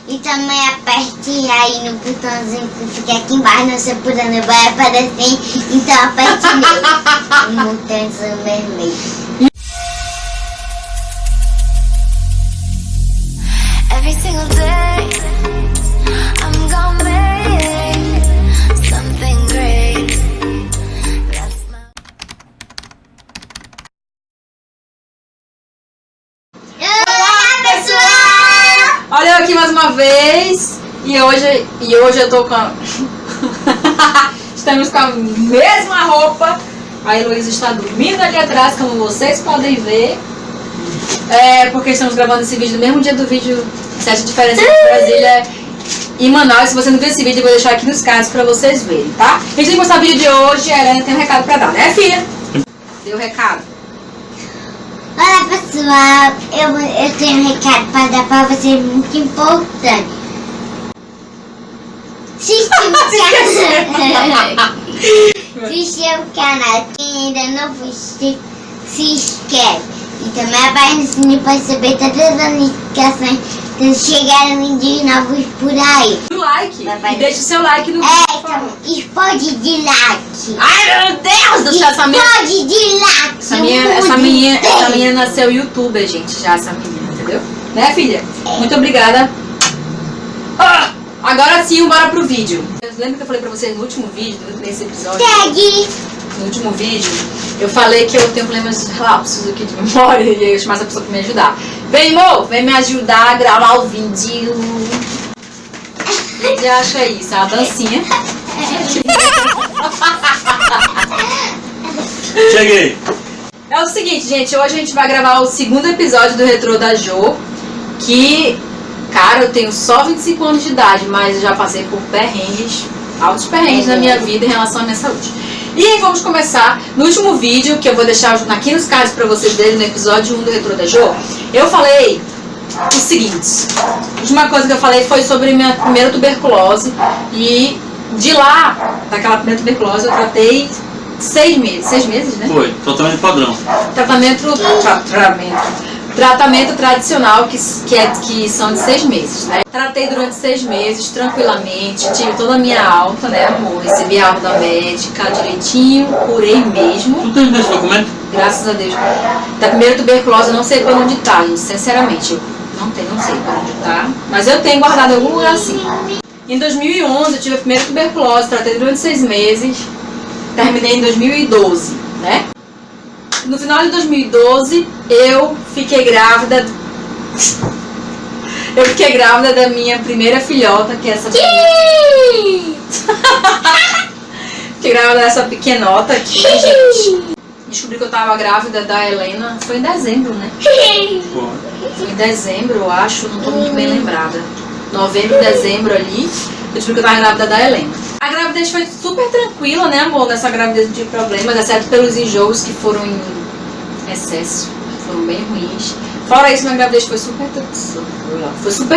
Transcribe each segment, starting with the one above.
E também aperte aí no botãozinho que fica aqui embaixo, no seu botão vai aparecer. Então aperte nele. No botãozinho vermelho. Every single day, I'm gonna make something great. That's my... Olá, pessoal! Olha eu aqui mais uma vez. E hoje eu tô com a... Estamos com a mesma roupa. A Heloísa está dormindo ali atrás, como vocês podem ver. Porque estamos gravando esse vídeo no mesmo dia do vídeo. Certa diferença entre Brasília e Manaus. Se você não viu esse vídeo, eu vou deixar aqui nos cards pra vocês verem, tá? Antes de começar o vídeo de hoje, a Helena tem um recado pra dar, né, filha? Dê o recado. Olá, pessoal! Eu tenho um recado para dar para vocês muito importante. Se inscreva no canal. Quem ainda não foi inscrito, se inscreve. E também aperta no sininho para receber todas as notificações quando chegarem vídeos novos por aí. O like. E deixa o seu like no vídeo. Então, explode de like. Ai, meu Deus do céu, essa menina. Explode de like. Essa menina nasceu youtuber, gente, já essa menina, entendeu? Né, filha? Muito obrigada. Agora sim, bora pro vídeo. Lembra que eu falei pra vocês no último vídeo, nesse episódio? No último vídeo, eu falei que eu tenho problemas de lapsos aqui de memória e eu ia chamar essa pessoa pra me ajudar. Vem, amor, vem me ajudar a gravar o vídeo. Você acha isso? É uma dancinha. Cheguei! É o seguinte, gente, hoje a gente vai gravar o segundo episódio do Retrô da Jo, que, cara, eu tenho só 25 anos de idade, mas eu já passei por perrengues, altos perrengues na minha vida em relação à minha saúde. E aí vamos começar. No último vídeo, que eu vou deixar aqui nos cards pra vocês verem, no episódio 1 do Retrô da Jo, eu falei o seguinte. A última coisa que eu falei foi sobre minha primeira tuberculose. E de lá, daquela primeira tuberculose, eu tratei 6 meses. 6 meses, né? Foi, tratamento padrão. Tratamento tradicional, que são de 6 meses, né? Tratei durante 6 meses, tranquilamente, tive toda a minha alta, né, amor? Recebi a alta da médica direitinho, curei mesmo. Tu tem esse documento? Graças a Deus. Da primeira tuberculose eu não sei por onde tá, sinceramente. Eu não sei por onde tá. Mas eu tenho guardado em algum lugar assim. Em 2011 eu tive a primeira tuberculose, tratei durante 6 meses. Terminei em 2012, né? No final de 2012, eu fiquei grávida. Da minha primeira filhota, que é essa daqui. Fiquei grávida dessa pequenota aqui, gente. Descobri que eu tava grávida da Helena. Foi em dezembro, né? Foi em dezembro, eu acho. Não tô muito bem lembrada. Novembro, dezembro ali. Eu descobri que eu tava grávida da Helena. A gravidez foi super tranquila, né, amor? Nessa gravidez não tive problemas, exceto pelos enjoos que foram em excesso. Foram bem ruins. Fora isso, minha gravidez foi super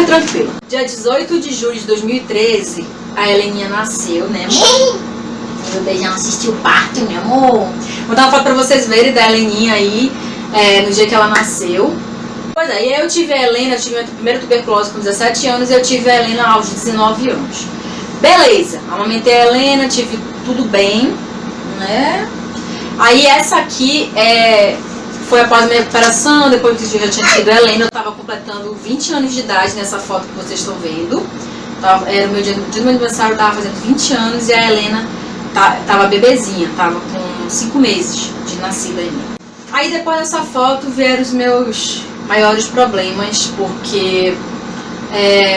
tranquila. Dia 18 de julho de 2013, a Heleninha nasceu, né, amor? Meu beijão assistiu o parto, meu amor. Vou dar uma foto pra vocês verem da Heleninha aí, no dia que ela nasceu. Pois é, e aí eu tive a Helena, eu tive minha primeira tuberculose com 17 anos e eu tive a Helena aos 19 anos. Beleza, amamentei a Helena, tive tudo bem, né? Aí essa aqui foi após a minha recuperação, depois que eu já tinha tido a Helena, eu estava completando 20 anos de idade nessa foto que vocês estão vendo. Era o dia do meu aniversário, eu estava fazendo 20 anos e a Helena estava bebezinha, estava com 5 meses de nascida ainda. Aí depois dessa foto vieram os meus maiores problemas, porque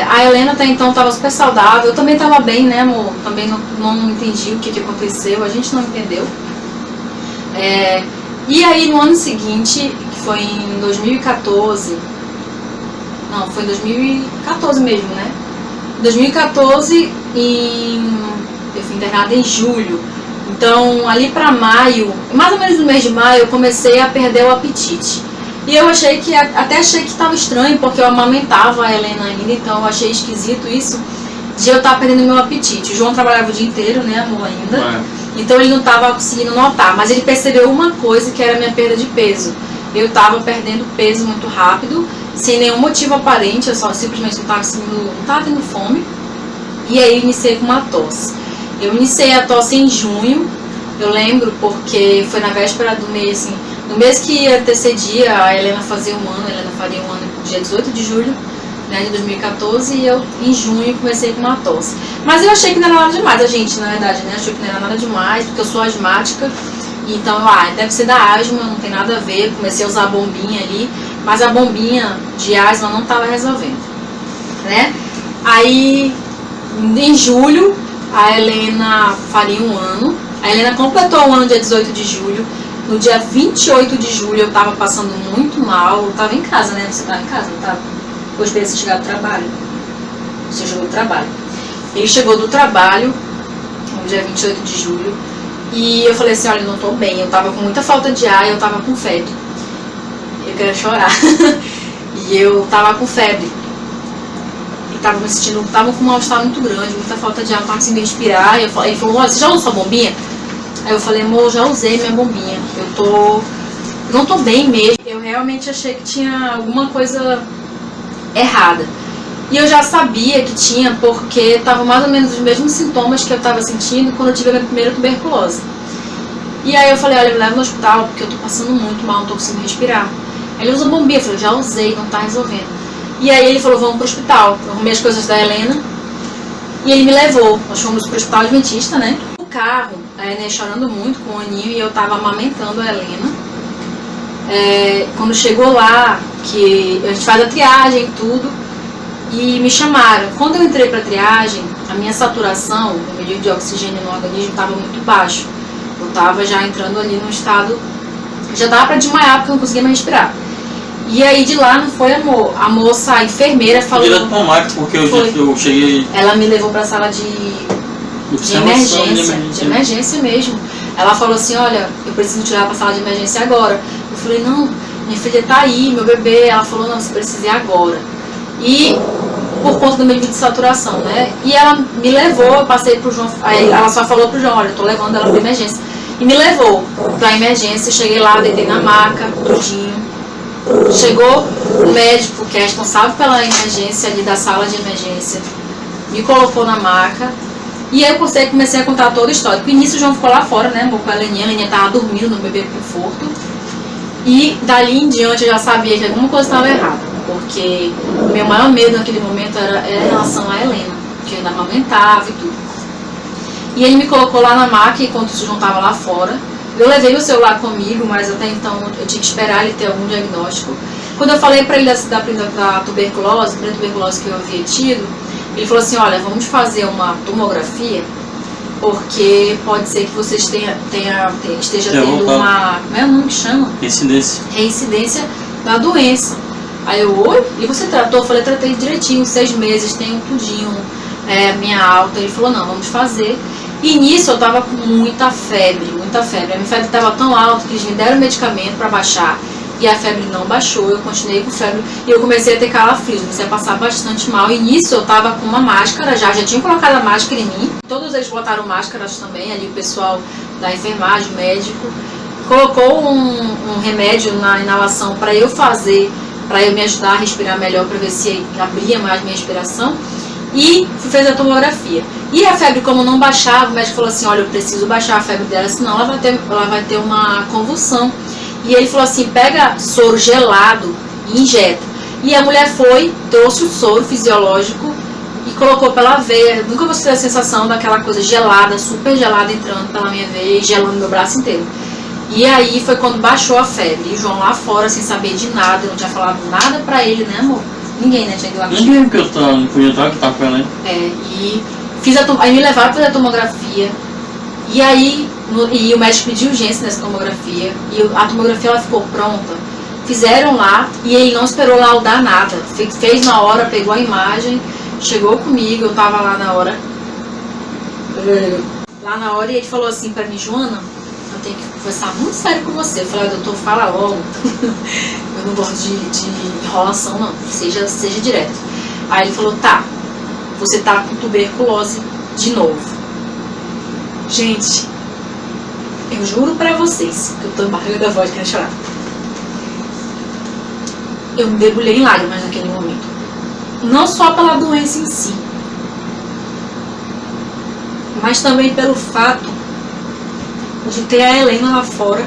a Helena até então estava super saudável, eu também estava bem, né, amor? Também não entendi o que aconteceu, a gente não entendeu. E aí no ano seguinte, que foi em 2014, não, foi em 2014 mesmo, né? Em 2014, eu fui internada em julho. Então, ali pra maio, mais ou menos no mês de maio, eu comecei a perder o apetite. E eu até achei que estava estranho, porque eu amamentava a Helena ainda, então eu achei esquisito isso, de eu estar perdendo meu apetite. O João trabalhava o dia inteiro, né, amor, ainda. Então ele não estava conseguindo notar, mas ele percebeu uma coisa, que era a minha perda de peso. Eu estava perdendo peso muito rápido sem nenhum motivo aparente, eu só simplesmente não tava tendo fome. E aí iniciei com uma tosse. Eu iniciei a tosse em junho, eu lembro porque foi na véspera do mês, assim, no mês que antecedia a Helena fazia um ano, a Helena faria um ano dia 18 de julho, né, de 2014, e eu em junho comecei com uma tosse. Mas eu achei que não era nada demais, gente, na verdade, né, achei que não era nada demais, porque eu sou asmática, então deve ser da asma, não tem nada a ver, comecei a usar a bombinha ali, mas a bombinha de asma não estava resolvendo, né. Aí, em julho, a Helena faria um ano. A Helena completou um ano dia 18 de julho. No dia 28 de julho eu tava passando muito mal. Eu tava em casa, né? Você tava em casa, não tava? Hoje pra você chegar do trabalho. Você chegou do trabalho. Ele chegou do trabalho no dia 28 de julho. E eu falei assim, olha, eu não tô bem. Eu tava com muita falta de ar e eu tava com febre. Eu quero chorar. E eu tava com febre. Tava me sentindo, tava com um mal-estar muito grande, muita falta de ar, não tava conseguindo respirar. E ele falou, olha, você já usou sua bombinha? Aí eu falei, amor, já usei minha bombinha. Não tô bem mesmo. Eu realmente achei que tinha alguma coisa errada. E eu já sabia que tinha, porque tava mais ou menos os mesmos sintomas que eu tava sentindo quando eu tive a minha primeira tuberculose. E aí eu falei, olha, me leva no hospital, porque eu tô passando muito mal, não tô conseguindo respirar. Aí ele usa bombinha, eu falei, já usei, não tá resolvendo. E aí ele falou, vamos pro hospital. Eu arrumei as coisas da Helena e ele me levou. Nós fomos pro hospital adventista, né? No carro, a Helena chorando muito com o Aninho e eu tava amamentando a Helena. Quando chegou lá, que a gente faz a triagem e tudo, e me chamaram. Quando eu entrei pra triagem, a minha saturação, o medidor de oxigênio no organismo estava muito baixo. Eu tava já entrando ali num estado, já dava pra desmaiar porque eu não conseguia mais respirar. E aí de lá não foi amor. A moça, a enfermeira falou... Direto pra máquina, porque eu cheguei... Ela me levou pra sala de emergência mesmo. Ela falou assim, olha, eu preciso te levar pra sala de emergência agora. Eu falei, não, minha filha tá aí, meu bebê. Ela falou, não, você precisa ir agora. E por conta do medidor de saturação, né? E ela me levou, eu passei pro João... Aí ela só falou pro João, olha, eu tô levando ela pra emergência. E me levou pra emergência, cheguei lá, deitei na maca, tudinho. Chegou o médico que é responsável pela emergência ali da sala de emergência, me colocou na maca e aí eu comecei a contar todo o histórico. No início o João ficou lá fora, né, com a Leninha tava dormindo no bebê conforto e dali em diante eu já sabia que alguma coisa estava errada, porque o meu maior medo naquele momento era em relação a Helena, que eu ainda amamentava e tudo. E ele me colocou lá na maca enquanto o João estava lá fora. Eu levei o celular comigo, mas até então eu tinha que esperar ele ter algum diagnóstico. Quando eu falei para ele da tuberculose, primeira tuberculose que eu havia tido, ele falou assim, olha, vamos fazer uma tomografia, porque pode ser que você esteja tendo uma... Como é o nome que chama? Reincidência da doença. Aí eu, oi? E você tratou? Eu falei, tratei direitinho, 6 meses, tenho tudinho, minha alta. Ele falou, não, vamos fazer. E nisso eu tava com muita febre, muita febre. A minha febre tava tão alta que eles me deram medicamento para baixar e a febre não baixou. Eu continuei com febre e eu comecei a ter calafrios, comecei a passar bastante mal. E nisso eu tava com uma máscara, já tinha colocado a máscara em mim. Todos eles botaram máscaras também, ali o pessoal da enfermagem, o médico. Colocou um remédio na inalação para eu fazer, para eu me ajudar a respirar melhor, para ver se abria mais minha respiração. E fez a tomografia. E a febre, como não baixava, o médico falou assim, olha, eu preciso baixar a febre dela, senão ela vai ter uma convulsão. E ele falou assim, pega soro gelado e injeta. E a mulher foi, trouxe o soro fisiológico e colocou pela veia. Nunca vou ter a sensação daquela coisa gelada, super gelada, entrando pela minha veia e gelando meu braço inteiro. E aí foi quando baixou a febre. E o João lá fora, sem saber de nada, eu não tinha falado nada pra ele, né, amor? Ninguém, né, tinha ido lá. Ninguém, porque eu não podia estar, que tava com ela, né? E aí me levaram para fazer a tomografia. E aí e o médico pediu urgência nessa tomografia. E a tomografia ela ficou pronta. Fizeram lá e ele não esperou laudar nada. Fez na hora, pegou a imagem, chegou comigo, eu tava lá na hora. E ele falou assim pra mim, Joana, eu tenho que conversar muito sério com você. Eu falei, doutor, fala logo. Eu não gosto de enrolação, não. Seja direto. Aí ele falou, tá, você tá com tuberculose de novo. Gente, eu juro pra vocês que eu tô embargando a voz, querendo chorar. eu me debulhei em lágrimas naquele momento. Não só pela doença em si, mas também pelo fato de ter a Helena lá fora.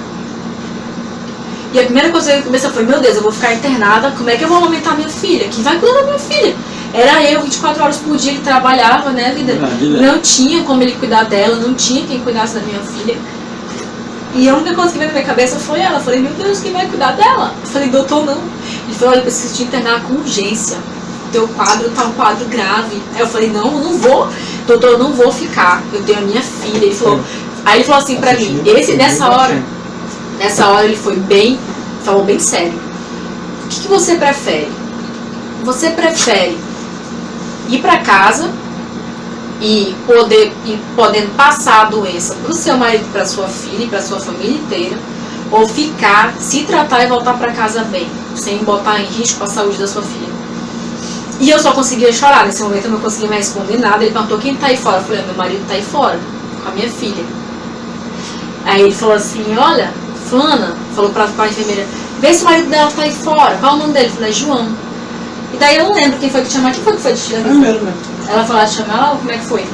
E a primeira coisa que eu comecei foi, meu Deus, eu vou ficar internada, como é que eu vou amamentar minha filha? Quem vai cuidar da minha filha? Era eu, 24 horas por dia, ele trabalhava, né, vida? Não tinha como ele cuidar dela, não tinha quem cuidasse da minha filha. E a única coisa que veio na minha cabeça foi ela. Eu falei, meu Deus, quem vai cuidar dela? Eu falei, doutor, não. Ele falou, olha, eu preciso te internar com urgência. Teu quadro tá um quadro grave. Aí eu falei, não, eu não vou. Doutor, eu não vou ficar. Eu tenho a minha filha. Ele falou, aí ele falou assim pra mim, nessa hora ele falou bem sério. O que você prefere? Você prefere ir pra casa e podendo passar a doença pro seu marido, pra sua filha e pra sua família inteira, ou ficar, se tratar e voltar pra casa bem, sem botar em risco a saúde da sua filha? E eu só conseguia chorar. Nesse momento eu não conseguia mais responder nada. Ele perguntou, quem tá aí fora? Eu falei, meu marido tá aí fora, com a minha filha. Aí ele falou assim, olha, fulana, falou pra enfermeira, vê se o marido dela tá aí fora. Qual é o nome dele? Eu falei, João. E daí eu não lembro quem foi que te chamou. Quem foi que foi te chamar? Ela falou, te chamar ela ou como é que foi?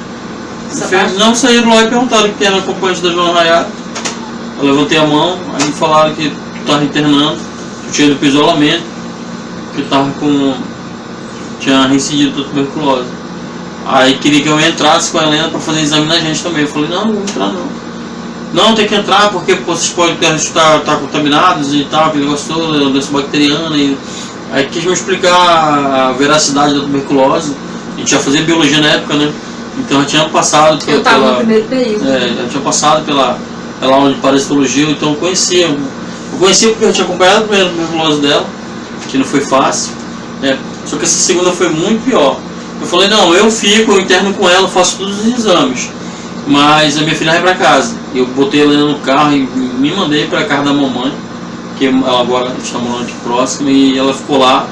Não, saíram lá e perguntaram que era acompanhante da Joana Rayara. Eu levantei a mão, aí me falaram que tu tava internando, tu tinha ido pro isolamento, que tinha reincidido a tuberculose. Aí queria que eu entrasse com a Helena pra fazer exame na gente também. Eu falei, não vou entrar não. Não, tem que entrar porque vocês podem estar contaminados e tal, aquele negócio todo, doença bacteriana. Aí quis me explicar a veracidade da tuberculose. A gente ia fazer biologia na época, né? Então eu tinha passado eu estava no primeiro período. Eu tinha passado pela aula de parasitologia, então eu conhecia. Eu conhecia porque eu tinha acompanhado a primeira tuberculose dela, que não foi fácil. Só que essa segunda foi muito pior. Eu falei, não, eu fico, eu interno com ela, faço todos os exames, mas a minha filha vai pra casa. Eu botei ela no carro e me mandei pra casa da mamãe, que ela agora está morando aqui próximo, e ela ficou lá.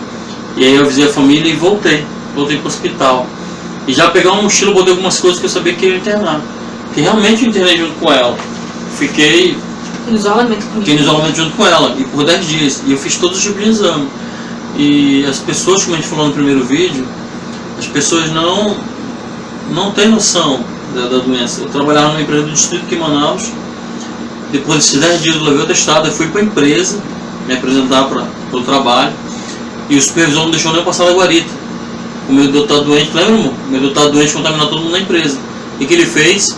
E aí eu avisei a família e voltei pro hospital. E já peguei uma mochila, botei algumas coisas que eu sabia que ia internar. Porque realmente eu internei junto com ela. Fiquei no isolamento junto com ela, e por 10 dias. E eu fiz todos os tipos de exame. E as pessoas, como a gente falou no primeiro vídeo, as pessoas não têm noção da doença. Eu trabalhava numa empresa do distrito aqui em Manaus. Depois desses 10 dias eu levei o atestado, eu fui para a empresa me apresentar para o trabalho. E o supervisor não deixou nem eu passar na guarita. O meu doutor tá doente, lembra, amor? O meu doutor tá doente, contaminar todo mundo na empresa. E o que ele fez?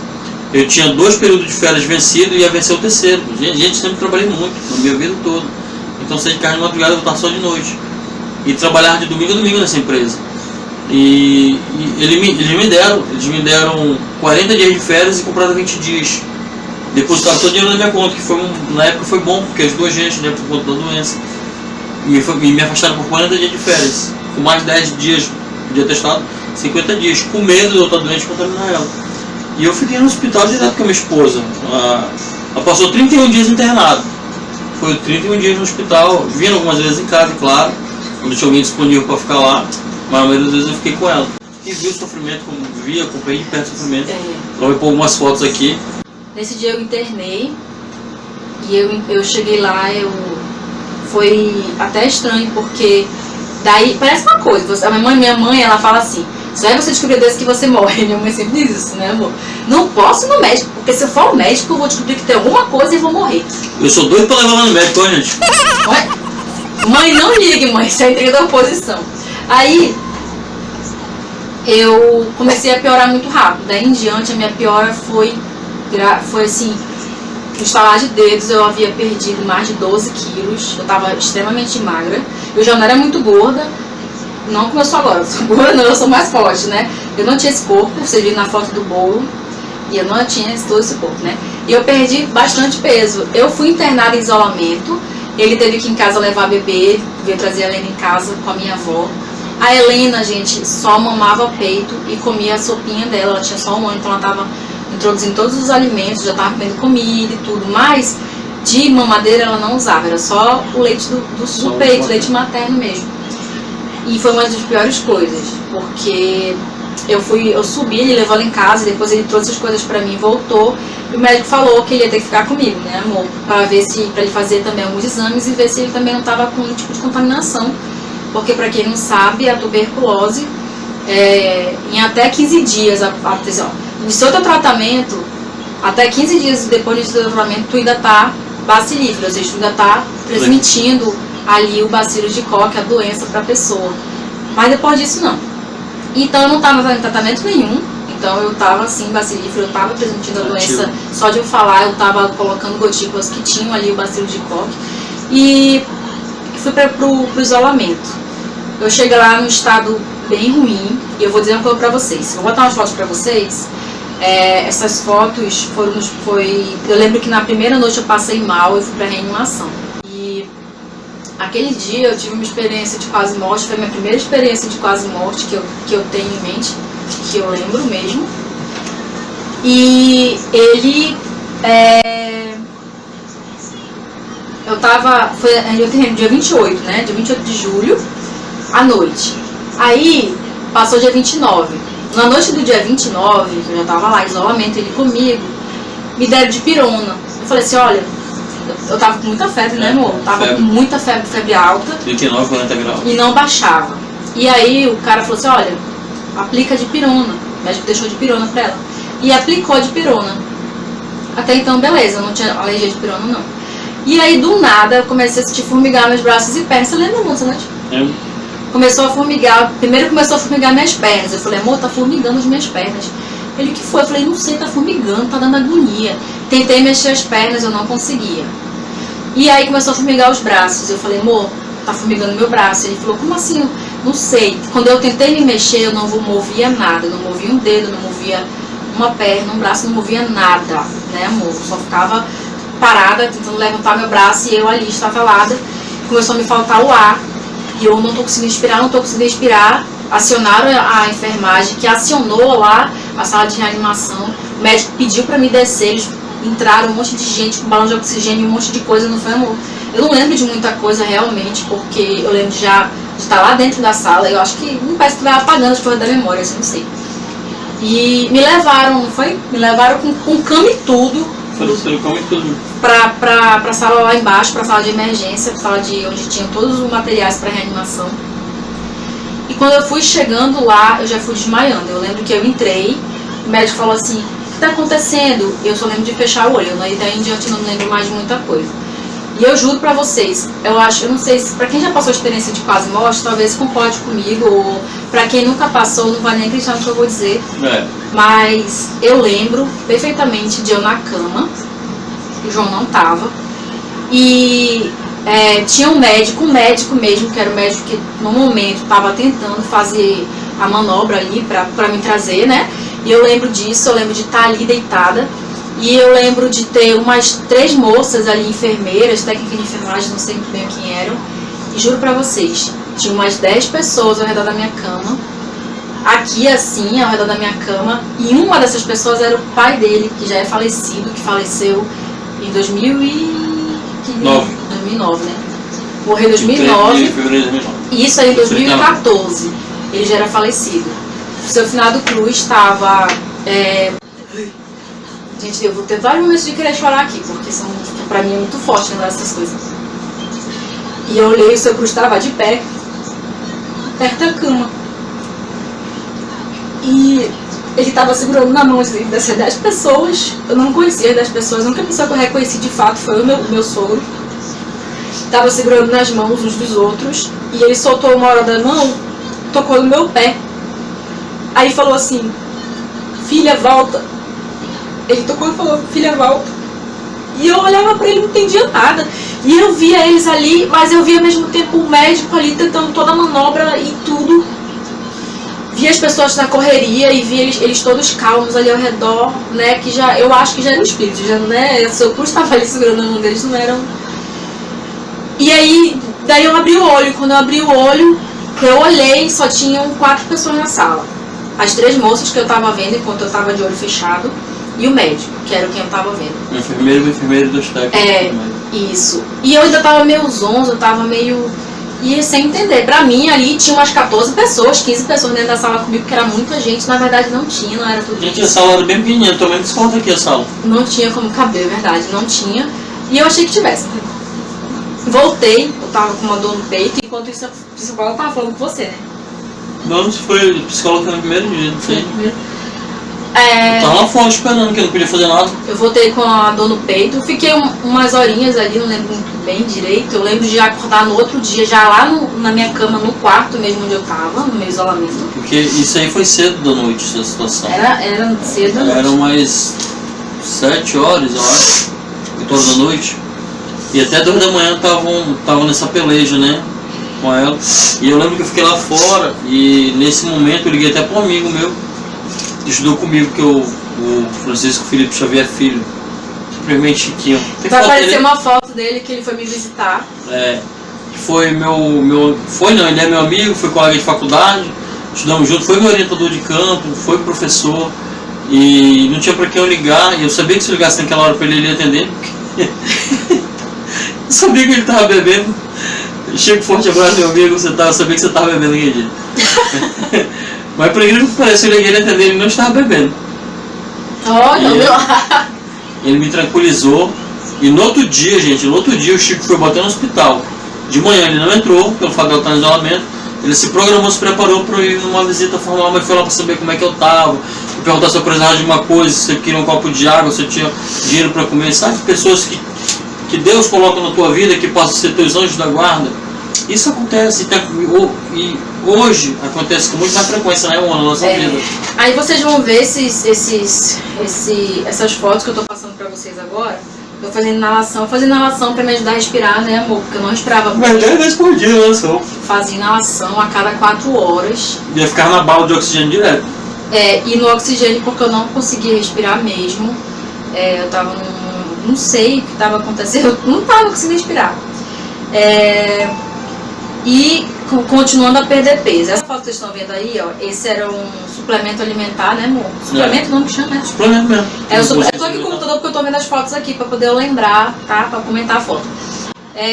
Eu tinha 2 períodos de férias vencidos e ia vencer o terceiro. Gente, sempre trabalhei muito, na minha vida toda. Então saí de casa de madrugada e voltar só de noite. E trabalhava de domingo a domingo nessa empresa. E eles me deram 40 dias de férias e compraram 20 dias. Depositaram todo o dinheiro na minha conta, que na época foi bom, porque as 2 gente, né, por conta da doença. Me afastaram por 40 dias de férias. Com mais 10 dias de atestado, 50 dias, com medo de eu estar doente e contaminar ela. E eu fiquei no hospital direto com a minha esposa. Ela passou 31 dias internada. Foi 31 dias no hospital, vindo algumas vezes em casa, claro, quando tinha alguém disponível para ficar lá, mas a maioria das vezes eu fiquei com ela. E vi o sofrimento, como via, acompanhei de perto o sofrimento. Então eu vou pôr algumas fotos aqui. Nesse dia eu internei e eu cheguei lá, foi até estranho, porque daí parece uma coisa, minha mãe ela fala assim, só é você descobrir desse que você morre. Minha mãe sempre diz isso, né, amor? Não posso ir no médico, porque se eu for ao médico eu vou descobrir que tem alguma coisa e vou morrer. Eu sou doido pra levar ela no médico, olha, gente. Mãe, não ligue, mãe, isso é entrega da oposição. Aí eu comecei a piorar muito rápido. Daí em diante a minha piora foi assim, no estalar de dedos. Eu havia perdido mais de 12 quilos, eu estava extremamente magra. Eu já não era muito gorda, não como eu sou agora, eu sou gorda não, eu sou mais forte, né? Eu não tinha esse corpo, vocês viram na foto do bolo, e eu não tinha todo esse corpo, né? E eu perdi bastante peso. Eu fui internada em isolamento, ele teve que ir em casa levar bebê, veio trazer a Helena em casa com a minha avó. A Helena, gente, só mamava peito e comia a sopinha dela, ela tinha só 1 ano, então ela estava introduzindo todos os alimentos, já estava comendo comida e tudo, mas de mamadeira ela não usava, era só o leite do peito, leite materno mesmo. E foi uma das piores coisas, porque eu subi, ele levou ela em casa, depois ele trouxe as coisas pra mim, voltou, e o médico falou que ele ia ter que ficar comigo, né, amor, pra ele fazer também alguns exames e ver se ele também não estava com um tipo de contaminação porque para quem não sabe, a tuberculose, em até 15 dias, atenção, iniciou teu tratamento, até 15 dias depois do teu tratamento, tu ainda tá bacilífero, ou seja, tu ainda tá transmitindo ali o bacilo de Koch, a doença, para a pessoa. Mas depois disso, não. Então, eu não estava em tratamento nenhum. Então, eu estava assim, bacilífero, eu estava transmitindo a doença. Só de eu falar, eu estava colocando gotículas que tinham ali o bacilo de Koch. E fui pro isolamento. Eu cheguei lá num estado bem ruim. E eu vou dizer uma coisa para vocês. Vou botar umas fotos para vocês. Essas fotos eu lembro que na primeira noite eu passei mal e fui para reanimação. E aquele dia eu tive uma experiência de quase morte, foi a minha primeira experiência de quase morte que eu tenho em mente, que eu lembro mesmo. E ele, eu terminei dia 28, né, dia 28 de julho, à noite. Aí, passou dia 29. Na noite do dia 29, que eu já tava lá, isolamento, ele comigo, me deram de pirona. Eu falei assim, olha, eu tava com muita febre, né, amor? Tava com muita febre alta. 39, 40 graus. E não baixava. E aí o cara falou assim, olha, aplica de pirona. O médico deixou de pirona pra ela. E aplicou de pirona. Até então, beleza, não tinha alergia de pirona, não. E aí, do nada, eu comecei a sentir formigar meus braços e pernas. Você lembra, amor, essa noite? Começou a formigar, primeiro começou a formigar minhas pernas. Eu falei, amor, tá formigando as minhas pernas. Ele, o que foi? Eu falei, não sei, tá formigando, tá dando agonia. Tentei mexer as pernas, eu não conseguia. E aí começou a formigar os braços. Eu falei, amor, tá formigando meu braço. Ele falou, como assim? Não sei. Quando eu tentei me mexer, eu não movia nada. Eu não movia um dedo, não movia uma perna, um braço, não movia nada, né, amor? Eu só ficava parada, tentando levantar meu braço e eu ali, estatalada. Começou a me faltar o ar. E eu não tô conseguindo respirar, Acionaram a enfermagem, que acionou lá a sala de reanimação. O médico pediu pra me descer, eles entraram um monte de gente com balão de oxigênio, um monte de coisa, não foi, amor? Eu não lembro de muita coisa realmente, porque eu lembro de estar lá dentro da sala. Eu acho que não parece que vai apagando as coisas da memória, assim, não sei. E me levaram, não foi? Me levaram com cama e tudo. Pra sala lá embaixo, pra sala de emergência, sala onde tinham todos os materiais para reanimação. E quando eu fui chegando lá, eu já fui desmaiando. Eu lembro que eu entrei, o médico falou assim, o que está acontecendo? Eu só lembro de fechar o olho, daí em diante eu não lembro mais de muita coisa. E eu juro pra vocês, eu não sei se pra quem já passou a experiência de quase morte, talvez concorde comigo, ou pra quem nunca passou, não vai nem acreditar no que eu vou dizer. Mas eu lembro perfeitamente de eu na cama, o João não tava, e tinha um médico mesmo, que era o médico que no momento estava tentando fazer a manobra ali pra me trazer, né? E eu lembro disso, eu lembro de estar ali deitada. E eu lembro de ter umas 3 moças ali, enfermeiras, técnicas de enfermagem, não sei muito bem quem eram. E juro pra vocês, tinha umas 10 pessoas ao redor da minha cama. Aqui assim, ao redor da minha cama. E uma dessas pessoas era o pai dele, que já é falecido, que faleceu em 2009, né? Morreu em 2009. E isso aí em 2014. Ele já era falecido. O seu finado Cruz estava... Gente, eu vou ter vários momentos de querer chorar aqui, porque pra mim é muito forte lembrar dessas coisas. E eu olhei, o seu Cruz estava de pé, perto da cama. E ele estava segurando na mão dessas 10 pessoas. Eu não conhecia as 10 pessoas, a única pessoa que eu reconheci de fato foi o meu sogro. Estava segurando nas mãos uns dos outros. E ele soltou uma hora da mão, tocou no meu pé. Aí falou assim, filha, volta. Ele tocou e falou, filha, volta. E eu olhava pra ele e não entendia nada. E eu via eles ali, mas eu via ao mesmo tempo o médico ali tentando toda a manobra e tudo. Via as pessoas na correria e via eles todos calmos ali ao redor, né? Que já, eu acho que já era um espírito, já, né? O seu Cruz estava ali segurando a mão deles, não eram. E aí, daí eu abri o olho. Quando eu abri o olho, eu olhei, só tinham 4 pessoas na sala. As 3 moças que eu tava vendo enquanto eu tava de olho fechado. E o médico, que era quem eu tava vendo. O enfermeiro dos técnicos. Isso. E eu ainda tava meio zonzo, eu tava meio... E sem entender. Pra mim, ali tinha umas 14 pessoas, 15 pessoas dentro da sala comigo, que era muita gente. Na verdade, não tinha, não era tudo isso. Gente, a sala era bem pequenininha, tô vendo desconto aqui a sala. Não tinha como caber, verdade, não tinha. E eu achei que tivesse. voltei, eu tava com uma dor no peito, enquanto isso a psicóloga tava falando com você, né? Não, se foi psicólogo no primeiro dia, não sei. É, Tava lá fora esperando, que eu não podia fazer nada. eu voltei com a dor no peito, fiquei umas horinhas ali, não lembro muito bem direito. Eu lembro de acordar no outro dia, já lá na minha cama, no quarto mesmo onde eu tava, no meu isolamento. Porque isso aí foi cedo da noite, essa situação. Era cedo da noite. Eram mais 7 horas, eu acho, 8 horas da noite. E até 2 da manhã estavam nessa peleja, né, com ela. E eu lembro que eu fiquei lá fora e nesse momento eu liguei até para um amigo meu, que estudou comigo, que o Francisco Felipe Xavier Filho, simplesmente Chiquinho. Vai aparecer uma foto dele que ele foi me visitar. Que foi ele é meu amigo, foi colega de faculdade, estudamos junto, foi meu orientador de campo, foi professor. E não tinha pra quem eu ligar, e eu sabia que se eu ligasse naquela hora pra ele ia atender, porque eu sabia que ele tava bebendo. Chico, forte abraço, meu amigo, eu sabia que você tava bebendo aquele dia. Mas por incrível que pareça, eu liguei ele atender, ele não estava bebendo. Olha, ele me tranquilizou, e no outro dia, o Chico foi bater no hospital. De manhã ele não entrou, pelo fato de eu estar em isolamento. Ele se programou, se preparou para ir numa visita formal, mas foi lá para saber como é que eu estava, perguntar se eu precisava de uma coisa, se eu queria um copo de água, se eu tinha dinheiro para comer. Sabe, pessoas que Deus coloca na tua vida, que possam ser teus anjos da guarda. Isso acontece, e hoje acontece com muito mais frequência, né, na nossa vida. Aí vocês vão ver essas fotos que eu tô passando pra vocês agora. Eu fazendo inalação pra me ajudar a respirar, né, amor? Porque eu não respirava. Mas 10 vezes por dia, inalação. Fazia inalação a cada 4 horas. Ia ficar na bala de oxigênio direto. E no oxigênio, porque eu não conseguia respirar mesmo. Eu tava não sei o que tava acontecendo, eu não tava conseguindo respirar. E continuando a perder peso. Essa foto que vocês estão vendo aí, ó, esse era um suplemento alimentar, né, amor? Suplemento não que chama, né? Suplemento mesmo. Eu tô aqui com o computador porque eu tô vendo as fotos aqui pra poder eu lembrar, tá? Pra comentar a foto.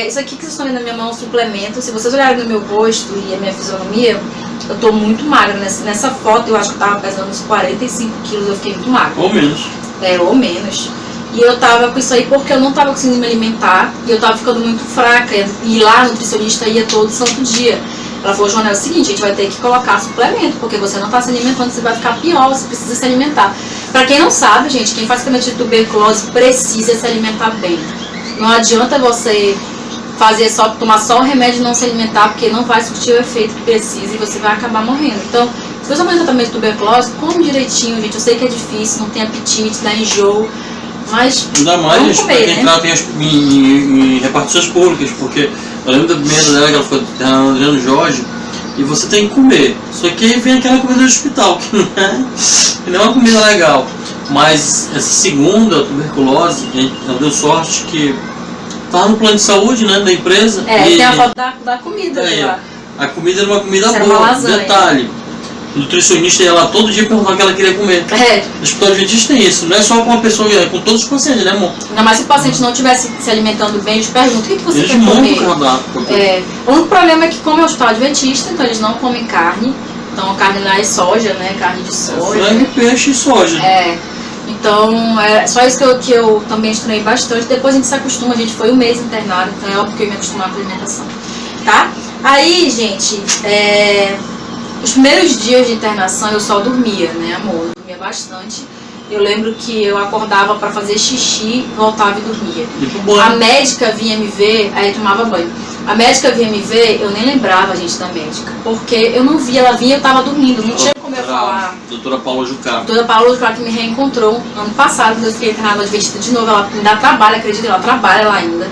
Isso aqui que vocês estão vendo na minha mão é um suplemento. Se vocês olharem no meu rosto e a minha fisionomia, eu tô muito magra. Nessa foto eu acho que eu tava pesando uns 45 quilos, eu fiquei muito magra. Ou menos. Ou menos. E eu tava com isso aí porque eu não tava conseguindo me alimentar e eu tava ficando muito fraca. E lá a nutricionista ia todo santo dia. Ela falou, Joana, é o seguinte, a gente vai ter que colocar suplemento, porque você não tá se alimentando, você vai ficar pior, você precisa se alimentar. Pra quem não sabe, gente, quem faz tratamento de tuberculose precisa se alimentar bem. Não adianta você tomar só o remédio e não se alimentar, porque não vai surtir o efeito que precisa e você vai acabar morrendo. Então, se você vai fazer tratamento de tuberculose, come direitinho, gente. Eu sei que é difícil, não tem apetite, dá enjoo. Mas ainda mais, gente, pra quem trata em repartições públicas, porque eu lembro da primeira dela que ela foi na Adriano Jorge, e você tem que comer. Só que aí vem aquela comida do hospital, que não é uma comida legal. Mas essa segunda tuberculose, ela deu sorte que estava no plano de saúde, né, da empresa. Tem a foto da comida lá. A comida era uma comida Isso boa. uma lasanha. Detalhe. O nutricionista ia lá todo dia perguntar o que ela queria comer. No hospital adventista tem isso, não é só com uma pessoa, é com todos os pacientes, né, amor? Ainda mais se o paciente não estivesse se alimentando bem, eles perguntam o que você eles quer comer. O único problema é que, como é o hospital adventista, então eles não comem carne. Então a carne lá é soja, né? Carne de soja. Frango, peixe e soja. Então é só isso que eu também estranhei bastante. Depois a gente se acostuma, a gente foi um mês internado, então é óbvio que eu ia me acostumar com a alimentação. Tá? Aí, gente, os primeiros dias de internação eu só dormia, né, amor? Eu dormia bastante. Eu lembro que eu acordava pra fazer xixi, voltava e dormia. A médica vinha me ver, aí eu tomava banho. A médica vinha me ver, eu nem lembrava, gente, da médica. Porque eu não via, ela vinha e eu tava dormindo, não tinha como eu falar. Doutora Paula Jucá. Doutora Paula Jucá que me reencontrou ano passado, quando eu fiquei internada no Adventista de novo. Ela me dá trabalho, acredita, ela trabalha lá ainda.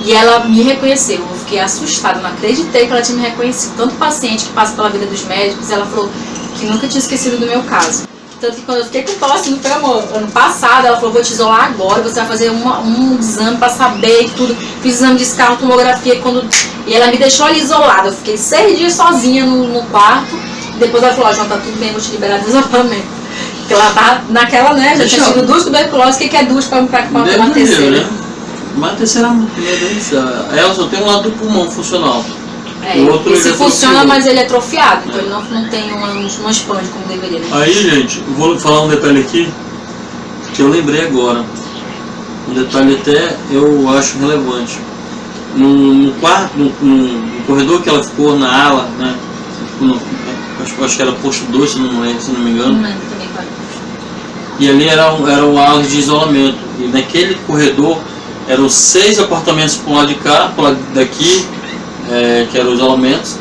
E ela me reconheceu, eu fiquei assustada, não acreditei que ela tinha me reconhecido. Tanto paciente que passa pela vida dos médicos, ela falou que nunca tinha esquecido do meu caso. Tanto que quando eu fiquei com tosse, não foi, amor, ano passado, ela falou, vou te isolar agora, você vai fazer um exame pra saber e tudo. Fiz exame de escarro, tomografia, e ela me deixou ali isolada. Eu fiquei 6 dias sozinha no quarto, e depois ela falou, João, tá tudo bem, vou te liberar do isolamento. Porque ela tá naquela, né, já tinha tido 2 tuberculoses, o que é 2 pra uma terceira? Né? Mas a terceira, ela só tem um lado do pulmão funcional. Esse funciona, mas ele é atrofiado, então ele não tem não expande como deveria. Né? Aí, gente, eu vou falar um detalhe aqui que eu lembrei agora. Um detalhe até eu acho relevante. no quarto, no corredor que ela ficou na ala, né? Acho que era posto 2, se não me engano. Não lembro também qual era. E ali era o ala de isolamento. E naquele corredor eram 6 apartamentos por lado de cá, por lado daqui, que eram os isolamentos.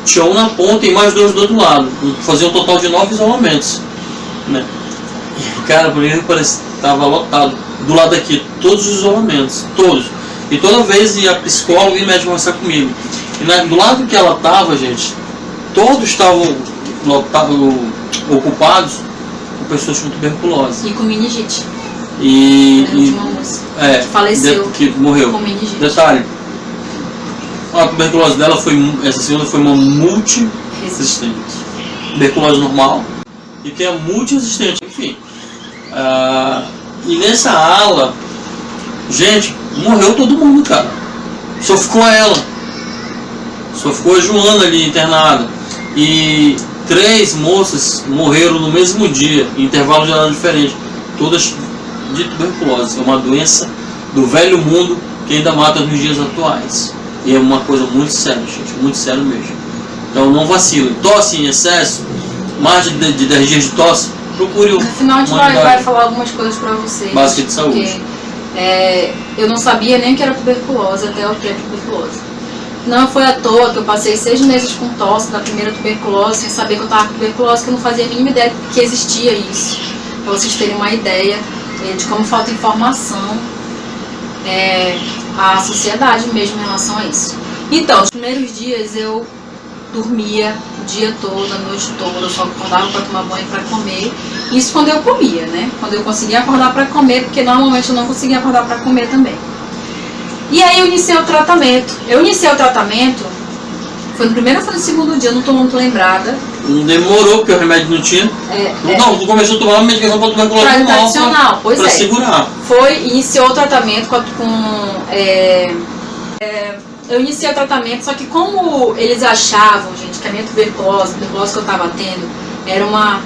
Tinha um na ponta e mais 2 do outro lado. Fazia um total de 9 isolamentos. Né? E, cara, por isso parece que estava lotado. Do lado daqui, todos os isolamentos, todos. E toda vez ia a psicóloga e médico conversar comigo. E do lado que ela estava, gente, todos estavam ocupados com pessoas com tuberculose. E com meningite. E uma moça que faleceu que morreu. com meningite. Detalhe, a tuberculose dela essa segunda foi uma multiresistente. Tuberculose normal e tem a multiresistente, enfim. E nessa ala, gente, morreu todo mundo, cara. Só ficou ela. Só ficou a Joana ali internada. E 3 moças morreram no mesmo dia, em intervalo de horário diferente. Todas de tuberculose. É uma doença do velho mundo que ainda mata nos dias atuais. E é uma coisa muito séria, gente. Muito sério mesmo. Então não vacile. Tosse em excesso, mais de 10 dias de tosse, procure No final a gente vai falar algumas coisas pra vocês. Básica de saúde. Eu não sabia nem que era tuberculose até eu ter tuberculose. Não foi à toa que eu passei 6 meses com tosse na primeira tuberculose, sem saber que eu estava com tuberculose, que eu não fazia a mínima ideia que existia isso. Para vocês terem uma ideia de como falta informação à sociedade mesmo em relação a isso. Então, os primeiros dias eu dormia o dia todo, a noite toda, eu só acordava para tomar banho, para comer. Isso quando eu comia, né? Quando eu conseguia acordar para comer, porque normalmente eu não conseguia acordar para comer também. E aí eu iniciei o tratamento. Foi no primeiro ou foi no segundo dia, eu não estou muito lembrada. Não demorou, porque o remédio não tinha. Não, tu começou a tomar uma medicação para tuberculose tradicional, pois para segurar. Iniciou o tratamento eu iniciei o tratamento, só que como eles achavam, gente, que a minha tuberculose que eu estava tendo, era uma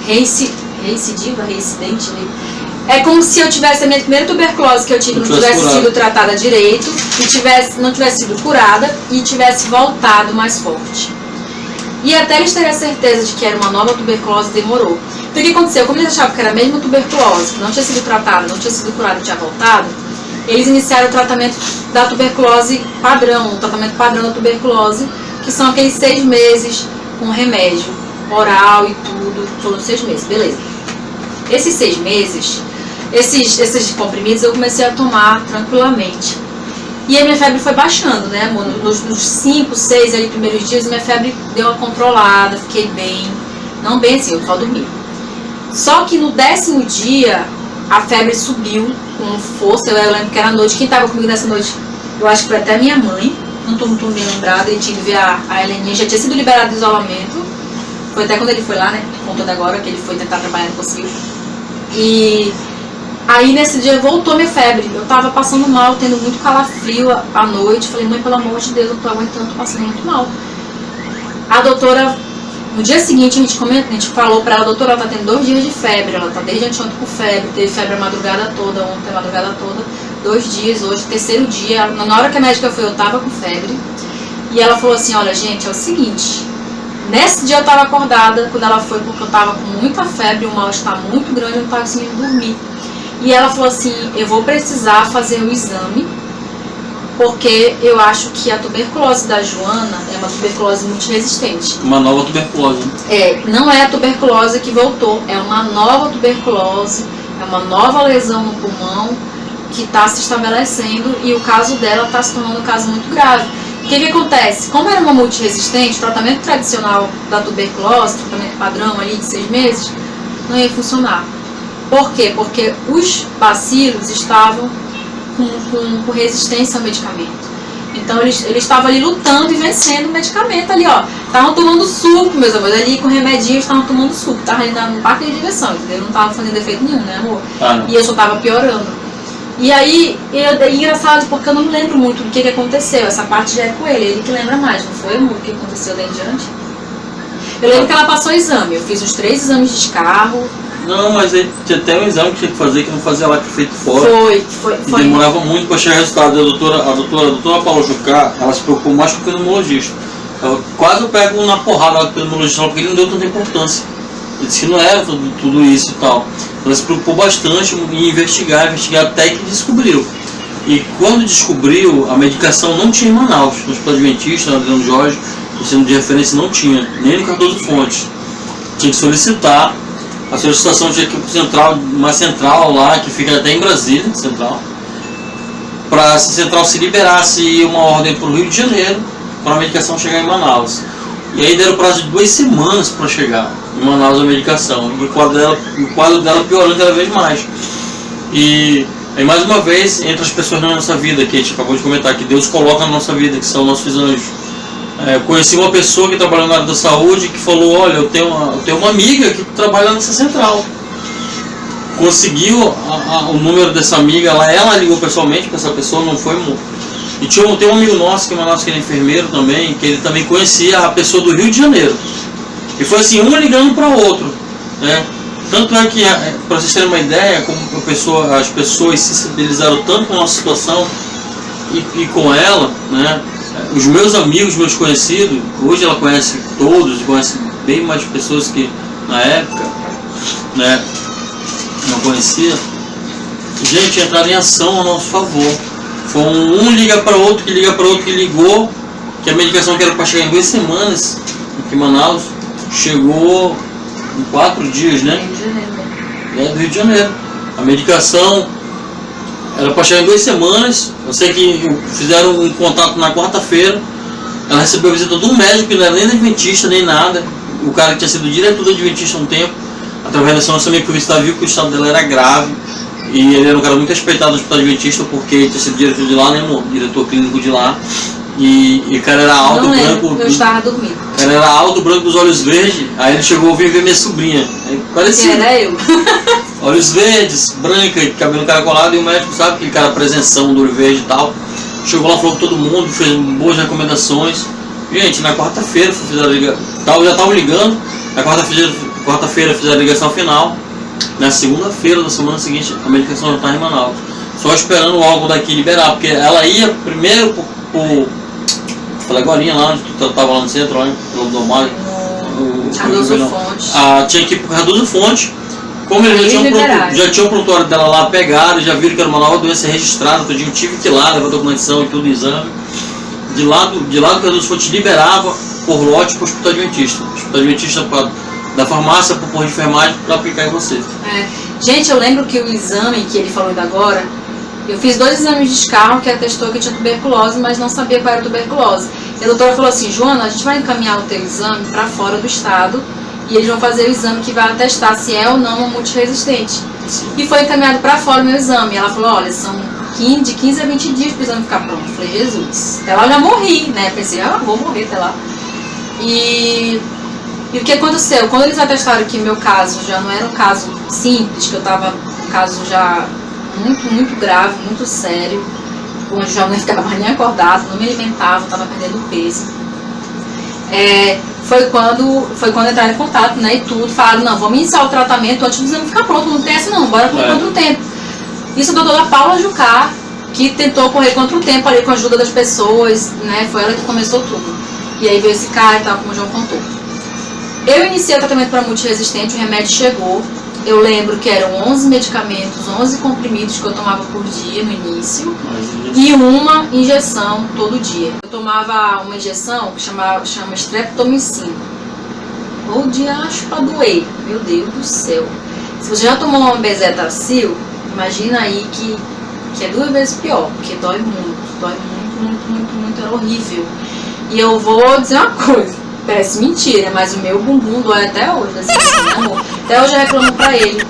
reincidente, né? É como se eu tivesse a minha primeira tuberculose que eu tive, não tivesse sido tratada direito, e não tivesse sido curada e tivesse voltado mais forte. E até eles terem a certeza de que era uma nova tuberculose, demorou. Então o que aconteceu? Como eles achavam que era a mesma tuberculose, que não tinha sido tratada, não tinha sido curada e tinha voltado, eles iniciaram o tratamento da tuberculose padrão, o tratamento padrão da tuberculose, que são aqueles 6 meses com remédio oral e tudo, foram 6 meses, beleza. Esses 6 meses, esses comprimidos eu comecei a tomar tranquilamente. E a minha febre foi baixando, né, amor? Nos 5, 6 ali primeiros dias, minha febre deu uma controlada, fiquei bem. Não bem assim, eu só dormi. Só que no 10º dia, a febre subiu com força. Eu lembro que era noite. Quem estava comigo nessa noite, eu acho que foi até minha mãe. Não estou muito bem lembrada. Ele tinha que ver a Heleninha. Já tinha sido liberado do isolamento. Foi até quando ele foi lá, né? Contando agora que ele foi tentar trabalhar e não conseguiu. E aí nesse dia voltou minha febre. Eu tava passando mal, tendo muito calafrio à noite. Falei, mãe, pelo amor de Deus, eu tô aguentando, tô passando muito mal. A doutora, no dia seguinte, a gente falou pra ela, doutora, ela tá tendo 2 dias de febre. Ela tá desde anteontem com febre, teve febre a madrugada toda, ontem a madrugada toda. 2 dias, hoje, 3º dia. Na hora que a médica foi, eu tava com febre. E ela falou assim, olha, gente, é o seguinte... Nesse dia eu estava acordada, quando ela foi, porque eu estava com muita febre, o mal-estar muito grande, eu não estava conseguindo dormir. E ela falou assim, eu vou precisar fazer um exame, porque eu acho que a tuberculose da Joana é uma tuberculose multiresistente. Uma nova tuberculose. Não é a tuberculose que voltou, é uma nova tuberculose, é uma nova lesão no pulmão que está se estabelecendo e o caso dela está se tornando um caso muito grave. O que acontece? Como era uma multiresistente, o tratamento tradicional da tuberculose, tratamento padrão ali de 6 meses, não ia funcionar. Por quê? Porque os bacilos estavam com resistência ao medicamento. Então eles estavam ali lutando e vencendo o medicamento ali, ó. Estavam tomando suco, meus amores, ali com remedinho, estavam tomando suco. Estavam ali no parque de diversão, entendeu? Não estava fazendo efeito nenhum, né, amor? E eu só estava piorando. E aí, é engraçado porque eu não me lembro muito do que aconteceu. Essa parte já é com ele que lembra mais, não foi, amor? O que aconteceu daí em diante? Eu lembro que ela passou o exame, eu fiz os 3 exames de descarro. Não, mas aí tinha até um exame que tinha que fazer que não fazia lá, que feito fora. Foi. E demorava muito para chegar o resultado. A doutora Paula Jucá, ela se preocupou mais com o pneumologista. Quase eu pego na porrada com o pneumologista, porque ele não deu tanta importância. Ele disse que não era tudo isso e tal. Ela se preocupou bastante em investigar até que descobriu. E quando descobriu, a medicação não tinha em Manaus. No Hospital Adventista, no Adriano Jorge, o centro de referência não tinha, nem no Cardoso Fontes. Tinha que solicitar. A solicitação tinha que ir para uma central lá, que fica até em Brasília, central. Para essa central se liberasse uma ordem para o Rio de Janeiro, para a medicação chegar em Manaus. E aí deram prazo de 2 semanas para chegar em Manaus a medicação. E o quadro dela piorando cada vez mais. E aí, mais uma vez, entre as pessoas na nossa vida, que a gente acabou de comentar, que Deus coloca na nossa vida, que são nossos anjos. Conheci uma pessoa que trabalha na área da saúde que falou, olha, eu tenho uma amiga que trabalha nessa central. Conseguiu o número dessa amiga, ela ligou pessoalmente para essa pessoa, não foi... E tem um amigo nosso, que é enfermeiro também, que ele também conhecia a pessoa do Rio de Janeiro. E foi assim, um ligando para o outro, né? Tanto é que, para vocês terem uma ideia, como as pessoas se sensibilizaram tanto com a nossa situação e com ela, né? Os meus amigos, meus conhecidos, hoje ela conhece todos, conhece bem mais pessoas que na época, né? Não conhecia. Gente, entraram em ação a nosso favor. Foi um liga para outro, que liga para outro, que ligou, que a medicação que era para chegar em 2 semanas, aqui em Manaus, chegou em 4 dias, né? Do Rio de Janeiro. A medicação era para chegar em 2 semanas. Eu sei que fizeram um contato na quarta-feira. Ela recebeu a visita de um médico que não era nem adventista, nem nada. O cara que tinha sido diretor do adventista há um tempo, através dessa nossa amiga publicitária, viu que o estado dela era grave. E ele era um cara muito respeitado no Hospital Adventista, porque ele tinha sido diretor de lá, né, amor? Diretor clínico de lá. E o cara era alto, não branco. Eu estava dormindo. O cara era alto, branco, dos olhos verdes. Aí ele chegou a vir ver minha sobrinha. Aí parecia. Era eu. Olhos verdes, branca, cabelo encaracolado, e o médico, sabe, aquele cara presenção do olho verde e tal. Chegou lá, falou com todo mundo, fez boas recomendações. Gente, na quarta-feira fizeram a ligação. Já estavam ligando. Na quarta-feira fizeram a ligação final. Na segunda-feira da semana seguinte, a medicação já está em Manaus. Só esperando o órgão daqui liberar, porque ela ia primeiro falei agora lá onde tu estava lá no centro, lá no Domar. Cardoso Fontes. Tinha que ir para Cardoso Fontes. Como eles já tinham o prontuário dela lá, pegaram, já viram que era uma nova doença registrada, todo dia eu tive que ir lá, levar documentação e tudo, exame. De lá do Cardoso Fontes liberava por lote para o Hospital Adventista. O Hospital Adventista da farmácia para o posto de enfermagem para aplicar em você. Gente, eu lembro que o exame que ele falou ainda agora, eu fiz 2 exames de descarro que atestou que tinha tuberculose, mas não sabia qual era a tuberculose. E a doutora falou assim, Joana, a gente vai encaminhar o teu exame para fora do estado e eles vão fazer o exame que vai atestar se é ou não uma multiresistente. Sim. E foi encaminhado para fora o meu exame. Ela falou, olha, são de 15 a 20 dias para o exame ficar pronto. Eu falei, Jesus, até lá eu já morri, né? Pensei, vou morrer até lá. E o que aconteceu? Quando eles atestaram que meu caso já não era um caso simples, que eu estava um caso já muito, muito grave, muito sério, onde já não ficava mais nem acordado, não me alimentava, estava perdendo peso. Foi quando entraram em contato, né, e tudo, falaram, não, vamos iniciar o tratamento antes do exame ficar pronto, não tem essa não, bora correr contra o tempo. Isso a doutora Paula Jucá, que tentou correr contra o tempo ali com a ajuda das pessoas, né, foi ela que começou tudo. E aí veio esse cara e tal, como o João contou. Eu iniciei o tratamento para multiresistente, o remédio chegou. Eu lembro que eram 11 medicamentos, 11 comprimidos que eu tomava por dia no início e uma injeção todo dia. Eu tomava uma injeção que chama streptomicina. Ou de acho pra doer, meu Deus do céu. Se você já tomou uma bezetacil, imagina aí que é 2 vezes pior, porque dói muito, era horrível. E eu vou dizer uma coisa, parece mentira, mas o meu bumbum dói até hoje, assim, né, amor? Até hoje eu reclamo pra ele,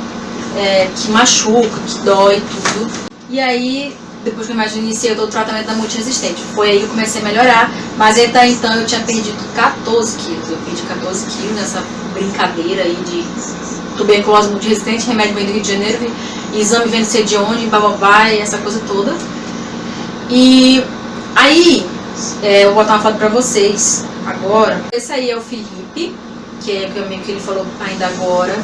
que machuca, que dói, tudo. E aí, depois que eu iniciei todo o tratamento da multiresistente, foi aí que eu comecei a melhorar, mas até então eu tinha perdido 14 quilos. Eu perdi 14 quilos nessa brincadeira aí de tuberculose multiresistente, remédio vem do Rio de Janeiro, exame vem não sei de onde, bababá, e essa coisa toda. E aí, eu vou botar uma foto pra vocês agora. Esse aí é o Felipe, que é o amigo que ele falou ainda agora.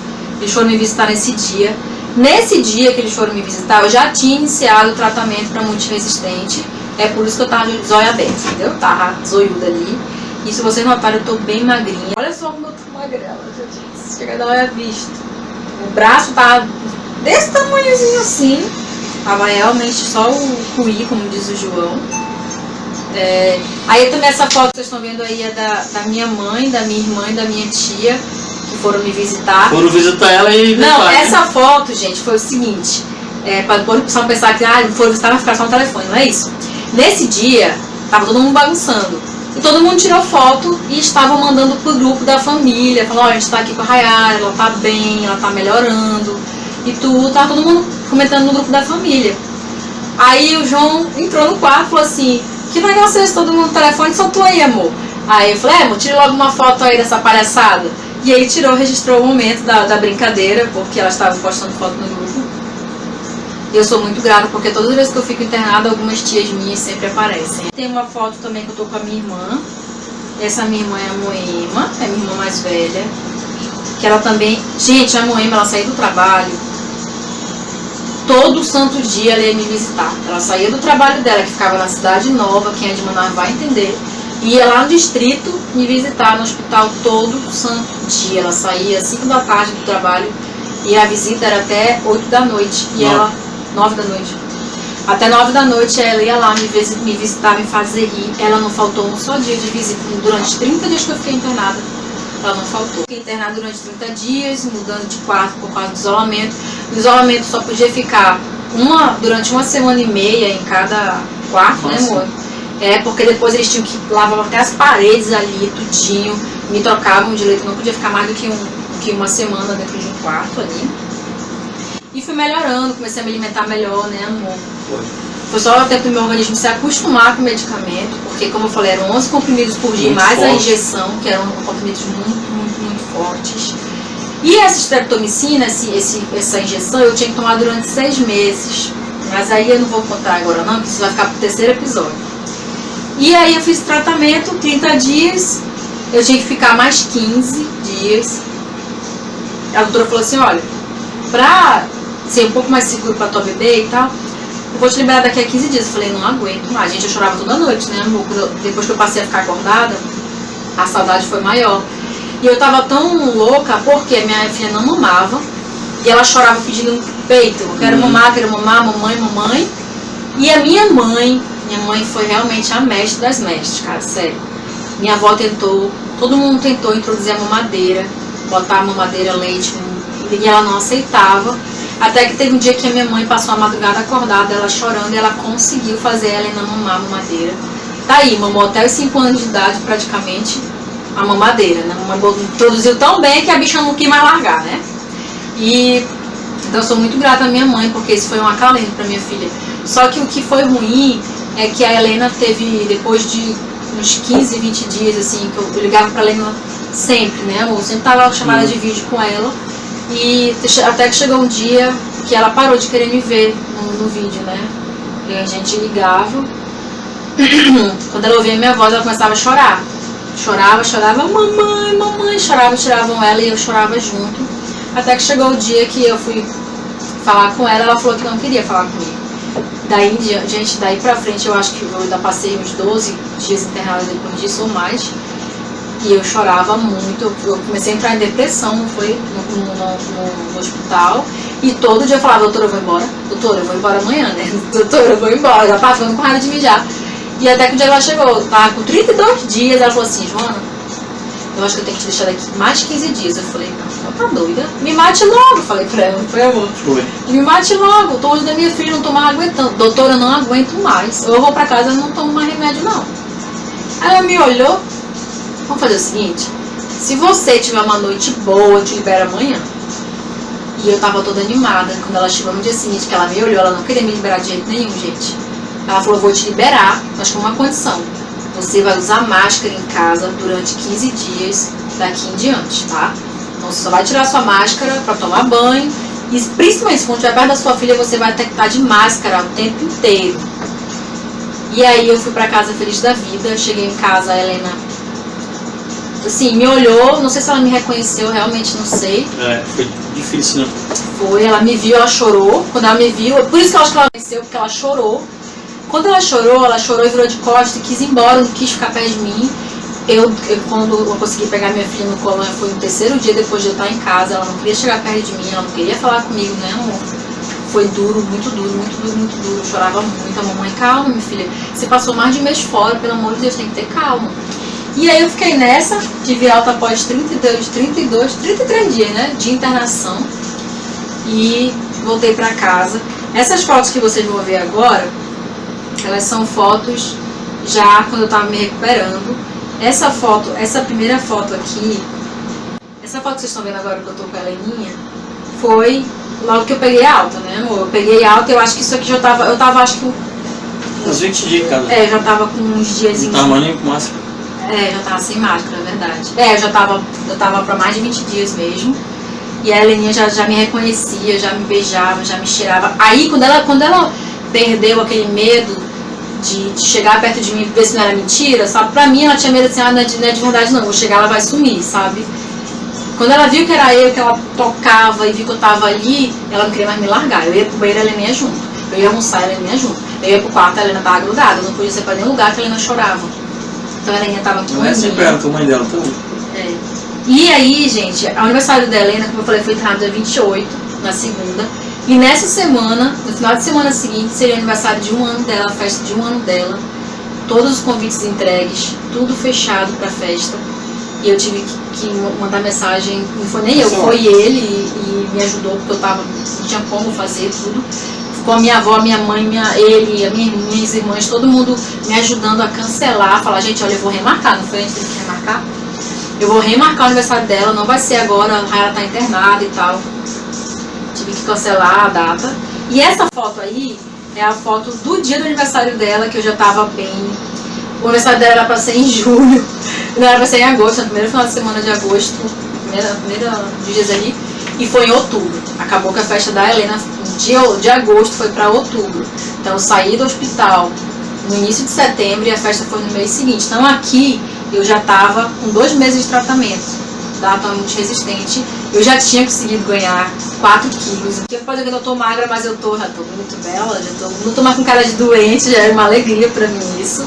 Eles foram me visitar nesse dia. Nesse dia que eles foram me visitar, eu já tinha iniciado o tratamento para multiresistente. É por isso que eu tava de zóio aberto, entendeu? Eu tava zoiuda ali. E se vocês notarem, eu tô bem magrinha. Olha só como eu tô magrela, gente. Chega a dar olha visto. O braço tá desse tamanhozinho assim. Tava realmente só o cuí, como diz o João. Aí também essa foto que vocês estão vendo aí é da minha mãe, da minha irmã e da minha tia, que foram me visitar. Foram visitar ela e... Não, essa foto, gente, foi o seguinte. Para o pessoal pensar que foram visitar, vai ficar só no telefone, não é isso? Nesse dia, tava todo mundo bagunçando. E todo mundo tirou foto e estavam mandando pro grupo da família. Falou, ó, a gente tá aqui com a Rayara, ela tá bem, ela tá melhorando. E tudo, tava todo mundo comentando no grupo da família. Aí o João entrou no quarto e falou assim, que negócio é esse, todo mundo no telefone, só tu aí, amor. Aí eu falei, amor, tira logo uma foto aí dessa palhaçada. E ele tirou, registrou o momento da brincadeira, porque ela estava postando foto no grupo. E eu sou muito grata, porque todas as vezes que eu fico internada, algumas tias minhas sempre aparecem. Tem uma foto também que eu tô com a minha irmã. Essa minha irmã é a Moema, é a minha irmã mais velha. Que ela também... Gente, a Moema, ela saiu do trabalho. Todo santo dia ela ia me visitar. Ela saía do trabalho dela, que ficava na Cidade Nova, quem é de Manaus vai entender. Ia lá no distrito me visitar no hospital todo santo dia. Ela saía às 5 da tarde do trabalho e a visita era até 8 da noite. E ela... 9 da noite. Até 9 da noite ela ia lá me visitar, me fazer rir. Ela não faltou um só dia de visita. Durante 30 dias que eu fiquei internada, ela não faltou. Fiquei internada durante 30 dias, mudando de quarto por causa do isolamento. O isolamento só podia ficar durante uma semana e meia em cada quarto, né, amor? Porque depois eles tinham que lavar até as paredes ali, tudinho. Me trocavam de leito, não podia ficar mais do que uma semana dentro de um quarto ali. E fui melhorando, comecei a me alimentar melhor, né, amor? Foi só o tempo do meu organismo se acostumar com o medicamento, porque, como eu falei, eram 11 comprimidos por dia, mais a injeção, que eram comprimidos muito fortes. E essa streptomicina, essa injeção, eu tinha que tomar durante 6 meses. Mas aí eu não vou contar agora não, porque isso vai ficar pro 3º episódio. E aí eu fiz tratamento, 30 dias, eu tinha que ficar mais 15 dias. A doutora falou assim, olha, pra ser um pouco mais seguro pra tua bebê e tal, eu vou te liberar daqui a 15 dias. Eu falei, não aguento mais. Gente, eu chorava toda noite, né, amor? Depois que eu passei a ficar acordada, a saudade foi maior. E eu tava tão louca porque a minha filha não mamava. E ela chorava pedindo peito. Eu quero mamar, mamãe. E a minha mãe foi realmente a mestre das mestres, cara, sério. Minha avó tentou, todo mundo tentou introduzir a mamadeira, botar a mamadeira leite, e ela não aceitava. Até que teve um dia que a minha mãe passou a madrugada acordada, ela chorando, e ela conseguiu fazer a Helena mamar a mamadeira. Tá aí, mamou até os 5 anos de idade praticamente a mamadeira, né? Introduziu tão bem que a bicha não quis mais largar, né? E então eu sou muito grata à minha mãe, porque isso foi um acalento pra minha filha. Só que o que foi ruim é que a Helena teve, depois de uns 15, 20 dias, assim, que eu ligava pra Helena sempre, né? Eu sempre tava chamada de vídeo com ela. E até que chegou um dia que ela parou de querer me ver no vídeo, né? E a gente ligava. Quando ela ouvia minha voz, ela começava a chorar. Chorava, mamãe, chorava, tiravam ela e eu chorava junto. Até que chegou o dia que eu fui falar com ela falou que não queria falar comigo. Daí, gente, daí pra frente eu acho que eu ainda passei uns 12 dias internada depois disso ou mais. E eu chorava muito, eu comecei a entrar em depressão, foi no hospital. E todo dia eu falava, doutora, eu vou embora. Doutora, eu vou embora amanhã, né? Doutora, eu vou embora. Já tava ficando com raiva de mijar. E até que o dia ela chegou, tava com 32 dias, ela falou assim, Joana, eu acho que eu tenho que te deixar daqui mais de 15 dias. Eu falei, não, tá doida? Me mate logo, falei pra ela, foi amor. Foi. Me mate logo, tô longe da minha filha, não tô mais aguentando. Doutora, eu não aguento mais. Eu vou pra casa e não tomo mais remédio, não. Ela me olhou, vamos fazer o seguinte, se você tiver uma noite boa, eu te libero amanhã. E eu tava toda animada, quando ela chegou no dia seguinte, que ela me olhou, ela não queria me liberar de jeito nenhum, gente. Ela falou, vou te liberar, mas com uma condição. Você vai usar máscara em casa durante 15 dias daqui em diante, tá? Então você só vai tirar sua máscara pra tomar banho. E principalmente quando estiver perto da sua filha, você vai ter que estar de máscara o tempo inteiro. E aí eu fui pra casa feliz da vida. Cheguei em casa, a Helena assim, me olhou, não sei se ela me reconheceu, realmente não sei. Foi difícil, né? Foi, ela me viu, ela chorou. Quando ela me viu, por isso que eu acho que ela venceu, porque ela chorou. Quando ela chorou e virou de costas e quis ir embora, não quis ficar perto de mim. Quando eu consegui pegar minha filha no colo, foi no terceiro dia depois de eu estar em casa, ela não queria chegar perto de mim, ela não queria falar comigo, né, amor? Foi duro, muito duro, muito duro, muito duro. Eu chorava muito, a mamãe, calma, minha filha. Você passou mais de um mês fora, pelo amor de Deus, tem que ter calma. E aí eu fiquei nessa, tive alta após 33 dias, né, de internação. E voltei pra casa. Essas fotos que vocês vão ver agora, elas são fotos já quando eu tava me recuperando. Essa primeira foto aqui, essa foto que vocês estão vendo agora que eu tô com a Heleninha, foi logo que eu peguei alta, né, amor? Eu peguei alta, eu acho que isso aqui já tava, eu tava, acho que... Uns 20 dias em casa. já tava com uns diazinhos... Não tava nem com máscara. Já tava sem máscara, na verdade. Eu tava pra mais de 20 dias mesmo. E a Heleninha já me reconhecia, já me beijava, já me cheirava. Aí, quando ela perdeu aquele medo de chegar perto de mim e ver se não era mentira, sabe? Pra mim, ela tinha medo assim, não é de verdade não, vou chegar, ela vai sumir, sabe? Quando ela viu que era eu, que ela tocava e viu que eu tava ali, ela não queria mais me largar. Eu ia pro banheiro, a Heleninha junto. Eu ia almoçar, a Heleninha junto. Eu ia pro quarto, a Helena tava grudada. Eu não podia ser pra nenhum lugar que a Helena chorava. Então a Heleninha tava aqui. Não é sempre ela, com a mãe dela também. E aí, gente, o aniversário da Helena, como eu falei, foi enterrado dia 28, na segunda. E nessa semana, no final de semana seguinte, seria o aniversário de 1 ano dela, a festa de 1 ano dela. Todos os convites entregues, tudo fechado pra festa. E eu tive que mandar mensagem, não foi nem eu, foi ele e me ajudou, porque eu não tinha como fazer tudo. Ficou a minha avó, a minha mãe, ele, minhas irmãs, todo mundo me ajudando a cancelar, falar, gente, olha, eu vou remarcar, não foi antes de remarcar? Eu vou remarcar o aniversário dela, não vai ser agora, a Raia tá internada e tal. Tive que cancelar a data. E essa foto aí é a foto do dia do aniversário dela, que eu já tava bem. O aniversário dela era pra ser em julho, não era pra ser em agosto, no primeiro final de semana de agosto, primeira dias ali, e foi em outubro. Acabou que a festa da Helena, de agosto, foi pra outubro. Então eu saí do hospital no início de setembro e a festa foi no mês seguinte. Então aqui eu já tava com 2 meses de tratamento da atoma multiresistente. Eu já tinha conseguido ganhar 4 quilos. Aqui pode ver que eu tô magra, mas já tô muito bela, não tô mais com cara de doente, já era uma alegria pra mim isso.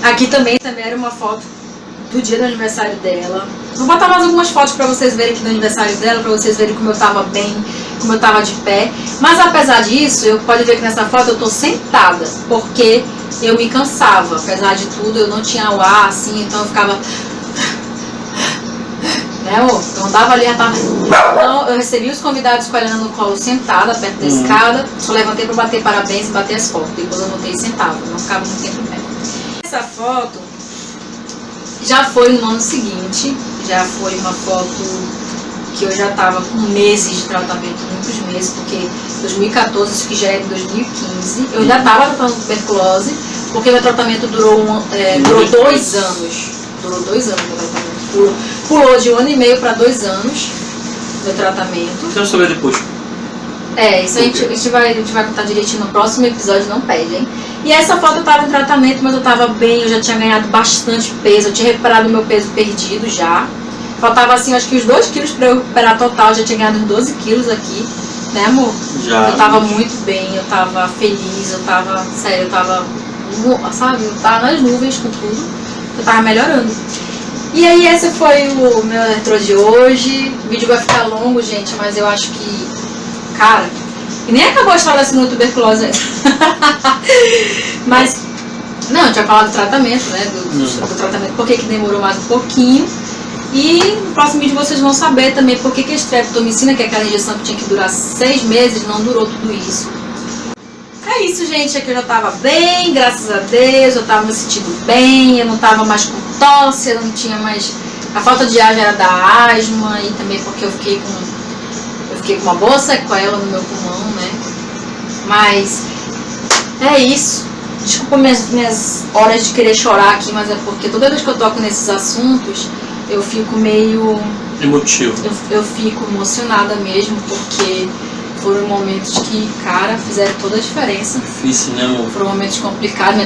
Aqui também era uma foto do dia do aniversário dela. Vou botar mais algumas fotos pra vocês verem aqui do aniversário dela, pra vocês verem como eu tava bem, como eu tava de pé. Mas apesar disso, pode ver que nessa foto eu tô sentada, porque eu me cansava. Apesar de tudo, eu não tinha o ar assim, então eu ficava... Né, amor? Eu andava ali, já tava... Então, eu recebi os convidados com a Helena no colo sentada, perto da escada. Só levantei pra bater parabéns e bater as fotos. Depois eu voltei sentada, não ficava muito tempo em pé. Essa foto já foi no ano seguinte, já foi uma foto que eu já tava com meses de tratamento, muitos meses, porque 2014, isso que já é de 2015, eu já tava tratando tuberculose, porque meu tratamento durou 2 anos. Durou 2 anos meu tratamento. Pulou de 1 ano e meio para 2 anos meu tratamento. Quero saber depois. Isso a gente vai contar direitinho no próximo episódio, não perde, hein? E essa foto eu tava em tratamento, mas eu tava bem, eu já tinha ganhado bastante peso, eu tinha recuperado o meu peso perdido já. Faltava assim, acho que os 2 quilos pra eu recuperar total, eu já tinha ganhado uns 12 quilos aqui, né, amor? Já. Eu tava muito bem, eu tava feliz, eu tava, sério, eu tava, sabe, eu tava nas nuvens com tudo, eu tava melhorando. E aí esse foi o meu retro de hoje. O vídeo vai ficar longo, gente, mas eu acho que, cara, e nem acabou a história da segunda tuberculose ainda. Mas, não, eu tinha falado do tratamento, né, do tratamento, por que demorou mais um pouquinho. E no próximo vídeo vocês vão saber também por que a streptomicina, que é aquela injeção que tinha que durar 6 meses, não durou tudo isso. É isso, gente, aqui eu já tava bem, graças a Deus, eu tava me sentindo bem, eu não tava mais com tosse, eu não tinha mais... A falta de ar já era da asma e também porque eu fiquei com uma boa sequela no meu pulmão, né? Mas é isso. Desculpa minhas horas de querer chorar aqui, mas é porque toda vez que eu toco nesses assuntos, eu fico meio... emotivo. Eu fico emocionada mesmo, porque... foram momentos que, cara, fizeram toda a diferença. Difícil, né, amor? Foram momentos complicados,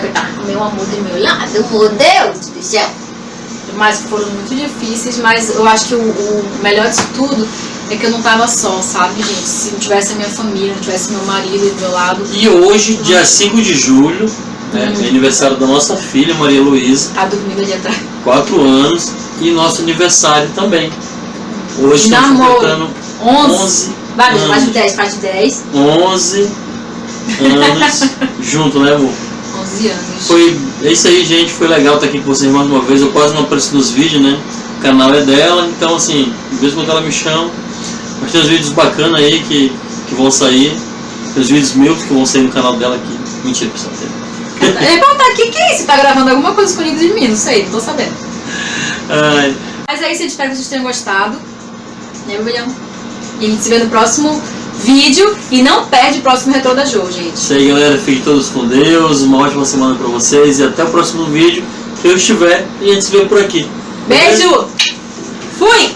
meu amor do meu lado, meu Deus do céu. mais que foram muito difíceis, mas eu acho que o melhor disso tudo é que eu não tava só, sabe, gente? Se não tivesse a minha família, não tivesse meu marido do meu lado. E hoje, dia 5 de julho, né, é aniversário da nossa filha, Maria Luísa. Tá dormindo ali atrás. 4 anos. E nosso aniversário também. Hoje estamos completando 11 Vai, anos. faz de 10, faz de 10. 11 anos junto, né, amor? 11 anos. É isso aí, gente. Foi legal estar aqui com vocês mais uma vez. Eu quase não apareço nos vídeos, né? O canal é dela, então assim, de vez em quando ela me chama. Mas tem uns vídeos bacanas aí que vão sair. Tem os vídeos meus que vão sair no canal dela aqui. Mentira, pessoal. Ele vai perguntar, o que é isso? Tá gravando alguma coisa escondida de mim? Não sei, não tô sabendo. Ai. Mas é isso, eu espero que vocês tenham gostado. Né, William? E a gente se vê no próximo vídeo. E não perde o próximo Retrô da Jo, gente. Isso aí, galera. Fiquem todos com Deus. Uma ótima semana pra vocês. E até o próximo vídeo que eu estiver. E a gente se vê por aqui. Beijo! Fui!